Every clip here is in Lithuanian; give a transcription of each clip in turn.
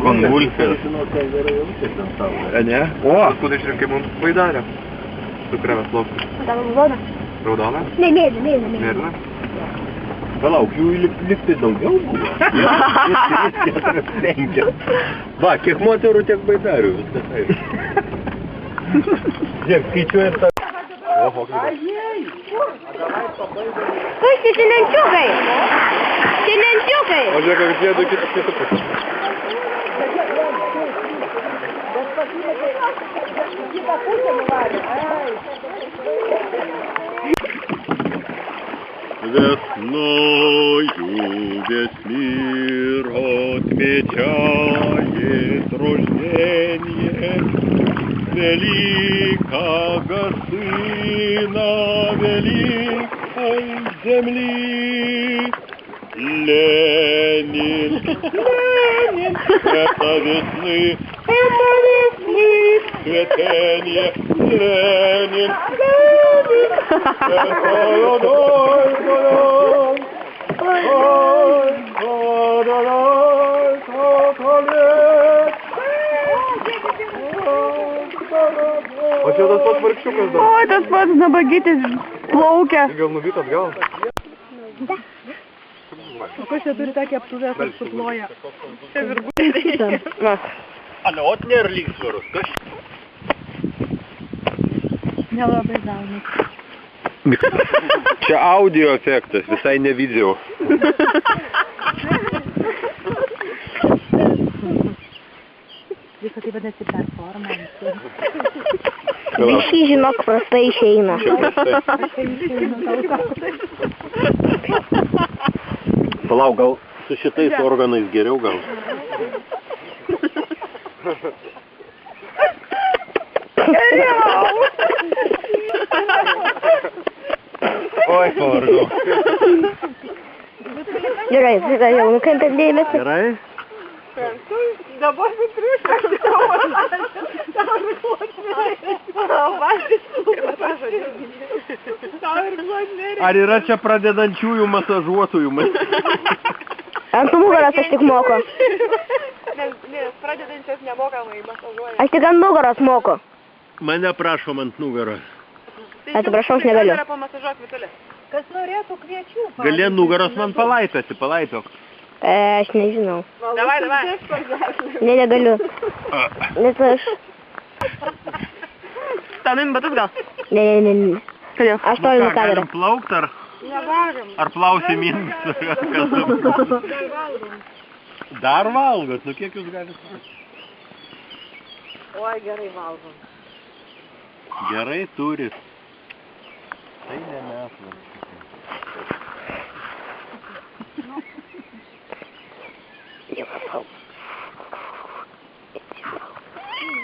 Konvulsijos. Ne? O! Paskui išrinkai mums baidarę. Su krevės laukti. Tavo raudona? Raudona? Ne, mėlyna. Mėlyna? Palauk, jų liktai daugiau buvo. Va, kiek moterų, tiek baidarių. Viskas taip. Žiūrėk, skaičiuojam tą... Oho, kaip. Kur šiandienciukai? Šiandienciukai! O žiūrėk, kaip jie du kitą pusę. Весною весь мир отмечает рождение великого сына великой земли. Ленин, это весны, цветение. Ленин, O čia tas pats vargšiukas dar. O, tas pats nabagytis plaukia. Gal nuvyt atgal? O kas čia turi tokį aptuvę, kur suploja? Čia virgulė. Ale ot nėra lygsvaros, kas? Nelabai gauni. Čia audio efektas, visai ne video. Visą tai vadinasi performance. Visi žinok prastai išeina. Palauk, gal su šitais organais geriau gal? Oi, pavargau. Gerai, visą jau nukentėt dėmesį. Gerai? Dabar vitriuškas jau Ar yra čia pradedančiųjų masažuotojų? Ant nugaros aš tik moku. Ne, pradedančias nemokamai masažuoja. Aš tik ant nugaros moku. Mane prašom ant nugaros. Atsiprašau, aš negaliu. Kas norėtų kviečių? Gali ant nugaros man palaipiok. Aš nežinau. Davai. Ne, negaliu. Nes aš... Tau nuim batus gal? Ne. Kodėl? Aš stoju nuo kamerą. Galim plaukt ar plausim jums? Dar valgot, nu kiek jūs galite? Oi, gerai valgom. Gerai turit. Tai ne mes.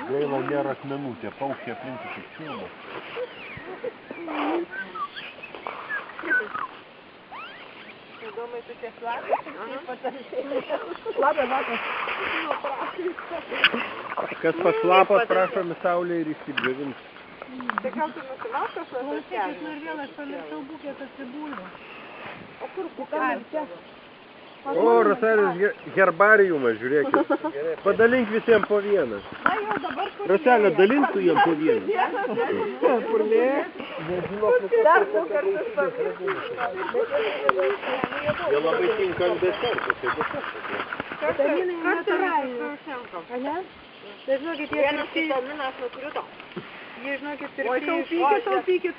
Gaila nėra akmenų, tie paukščiai aplinkui kaip čiūba. Įdomai, tu čia šlapas? Kas pašlapas, prašom į saulę ir išsibdžiavins. Tai gal tu nusimaus kažkas nusikės ir vėl aš pamiršau bukės atsidūliu. O kur bukas? O, Raselis herbariumas, žiūrėkit. Padalink visiems po vieną. Raselė, dalink tu jiem po vieną. Dar du kartus pamiršau. Jie labai tinka ant desertų, tai desertų. Kas yra su šenkom? Ne? Tai žinokit, jie vitaminas nukrito. Jie, žinokit,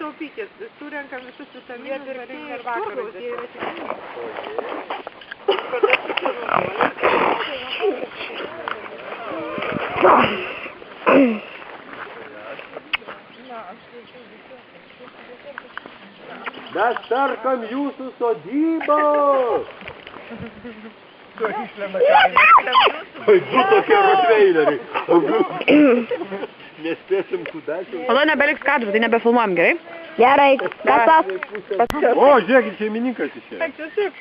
taupykit. Surenkam visus vitaminus, varinį ir vakarus. Jie yra tikrai. Mes perkam jūsų sodybą! Oi, du tokie rotveileriai. Nespėsim kudačiau. Tada nebeliks kadrų, tai nebefilmuojam, gerai? Gerai, kasas. O, žiūrėkit, šeimininkas išėjo.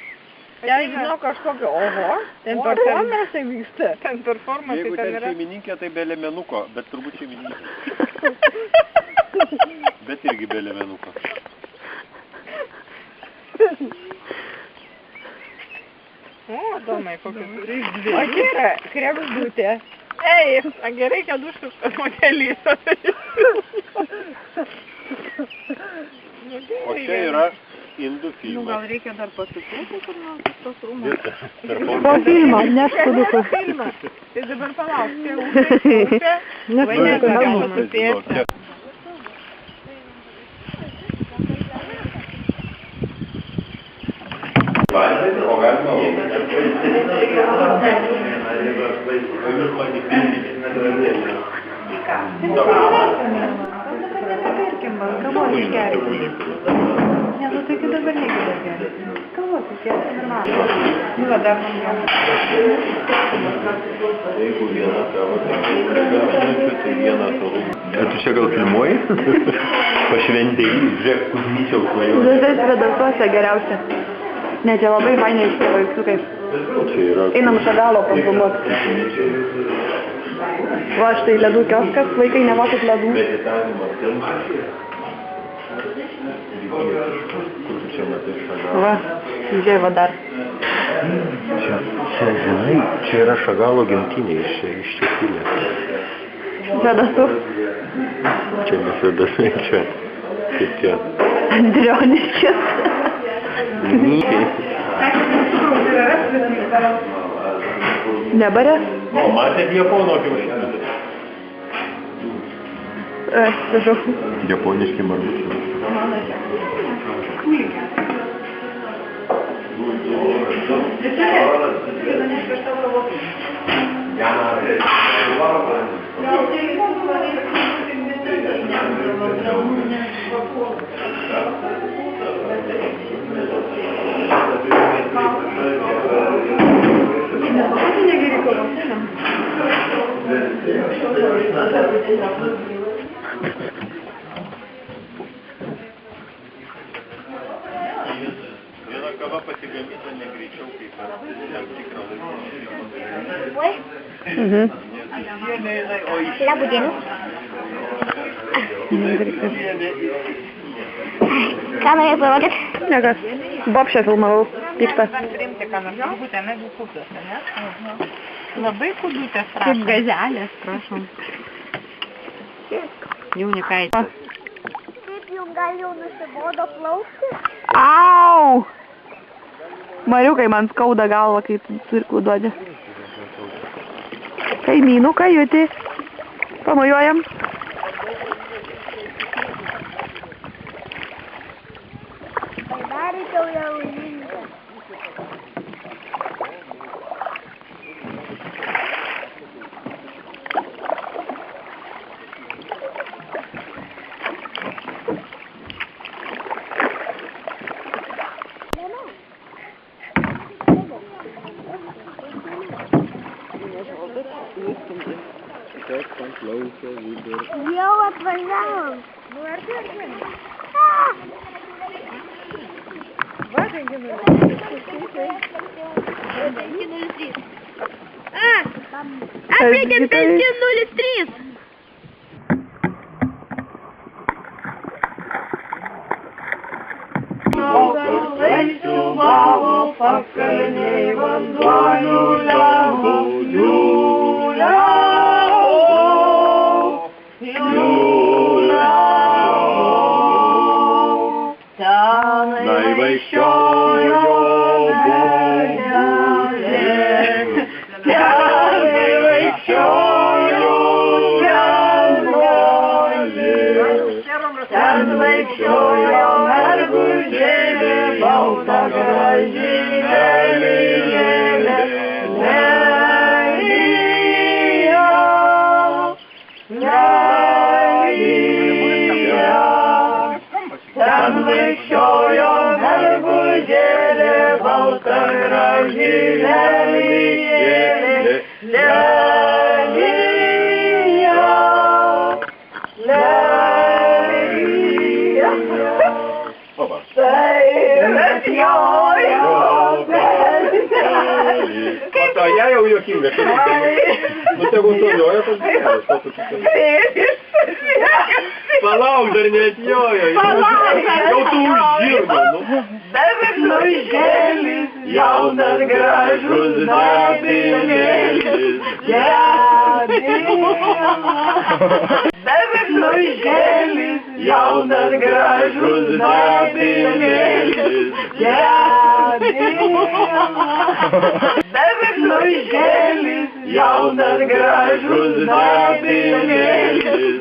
Jei žinau kažkokio, oho, ten performansai vyksta. Ten performansai Jeigu ten ten yra. šeimininkė, tai be lemenuko, bet turbūt šeimininkė. Bet irgi be lemenuko. O, domai, kokius dvi. O gerai, krebždutė. Ei, gerai, kad užsuktas modelys. O čia yra indų Nu, filmas. gal reikia dar pasitūti, kur nors tos rūmus. Po filmą, neš kudukus. Tai dabar palauk, čia upė. Neš kudukus. Nupėsti. O galima Kavos išgerti. Ne, nu tai dabar negali gerti. Kavos išgerti normaliai. Nu, va, dar man Jeigu vieną kavą, tai vieną tolų. Ar tu čia gal filmuoji? Pašventėjai, žiūrėk, Kuzmičiaus svajonė. Visais vedasuose geriausia. Ne, čia labai fainai šitie vaiksukai. Čia yra... Einam Šagalo pafilmuoti. Va, štai ledų kioskas, vaikai nemokat ledų. Meditavimas, kur čia matai Šagalo? Va, žiūrėjau dar. Čia, žinai, čia yra Šagalo gimtinė iš Čekilės. Vedasų. Čia nesidasai, čia kaip tie... Andrioniškis. Nebarė? O, matėt Japono kiaušinius? Atsiprašau. Japoniški margučiai. Viena kava pasigamyta negreičiau kaip tam tikrą laiką. Labudien. Ką norėjai parodyt? Nekas. Bobšę filmavau. Pykta. Priimti, ką nors kudutė, negu kudutės, ne? Labai kudutės, prašom. Kaip gazelės, prašom. Jaunikaitė. Kaip jums gal jau nusibodo plaukti? Au! Mariukai, man skauda galva, kai tu cirklų duodi. Kaimynų kajutį. Pamojuojam. Daryčiau jau liniją. Jau atvažiavom. Nu, ar tu atvažiavom? Va, 503. Aplinkit 503. Pakalniai vanduo liuliavo, Vaikščiojo mergužėlė, balta gražinėlė, ten vaikščiojo mergužėlė, balta gražinėlė, O to ją jau juokinga. Nu, tegul tolioja tas geras, ko tu kitai. Palauk, dar neatjojo. Jau tu uždirbo, nu. Daviklaužėlis, jaunas gražus dabinėlis, Daviklaužėlis, jaunas gražus dabinėlis, Daviklaužėlis, jaunas gražus dabinėlis,